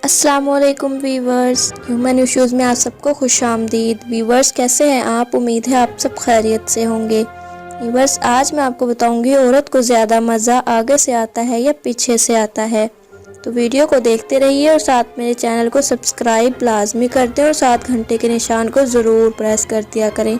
अस्सलामुअलैकुम viewers, human issues में आप सबको खुशामदीद। वीवर्स कैसे हैं आप? उम्मीद है आप सब खैरियत से होंगे। वीवर्स आज मैं आपको बताऊंगी औरत को ज़्यादा मज़ा आगे से आता है या पीछे से आता है। तो वीडियो को देखते रहिए और साथ मेरे चैनल को सब्सक्राइब लाजमी कर दें और साथ घंटे के निशान को ज़रूर प्रेस कर दिया करें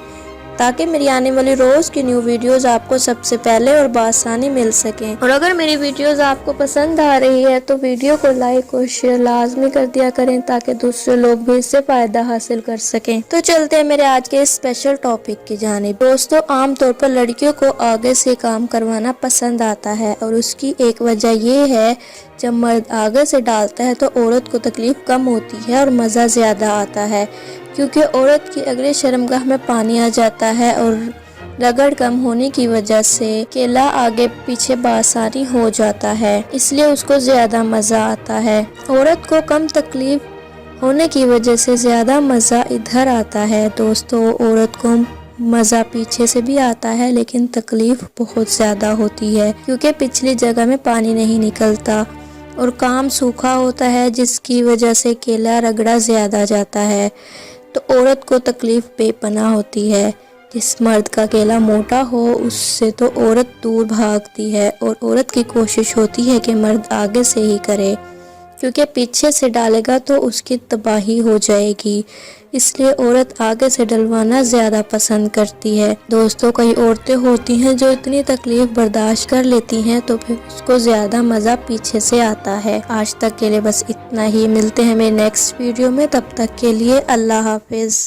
ताकि मेरी आने वाली रोज़ की न्यू वीडियोस आपको सबसे पहले और बआसानी मिल सकें। और अगर मेरी वीडियोस आपको पसंद आ रही है तो वीडियो को लाइक और शेयर लाजमी कर दिया करें ताकि दूसरे लोग भी इससे फ़ायदा हासिल कर सकें। तो चलते हैं मेरे आज के स्पेशल टॉपिक की जानिब। दोस्तों, आमतौर पर लड़कियों को आगे से काम करवाना पसंद आता है और उसकी एक वजह ये है जब मर्द आगे से डालता है तो औरत को तकलीफ कम होती है और मज़ा ज़्यादा आता है, क्योंकि औरत की अगले शर्मगाह में पानी आ जाता है और रगड़ कम होने की वजह से केला आगे पीछे बआसानी हो जाता है, इसलिए उसको ज़्यादा मज़ा आता है। औरत को कम तकलीफ होने की वजह से ज़्यादा मज़ा इधर आता है। दोस्तों, औरत को मज़ा पीछे से भी आता है लेकिन तकलीफ बहुत ज़्यादा होती है, क्योंकि पिछली जगह में पानी नहीं निकलता और काम सूखा होता है, जिसकी वजह से केला रगड़ा ज़्यादा जाता है। तो औरत को तकलीफ़ बेपनाह होती है। जिस मर्द का केला मोटा हो उससे तो औरत दूर भागती है और औरत की कोशिश होती है कि मर्द आगे से ही करे, क्योंकि पीछे से डालेगा तो उसकी तबाही हो जाएगी, इसलिए औरत आगे से डलवाना ज़्यादा पसंद करती है। दोस्तों, कई औरतें होती हैं जो इतनी तकलीफ़ बर्दाश्त कर लेती हैं तो फिर उसको ज़्यादा मज़ा पीछे से आता है। आज तक के लिए बस इतना ही। मिलते हैं मेरे नेक्स्ट वीडियो में, तब तक के लिए अल्लाह हाफिज़।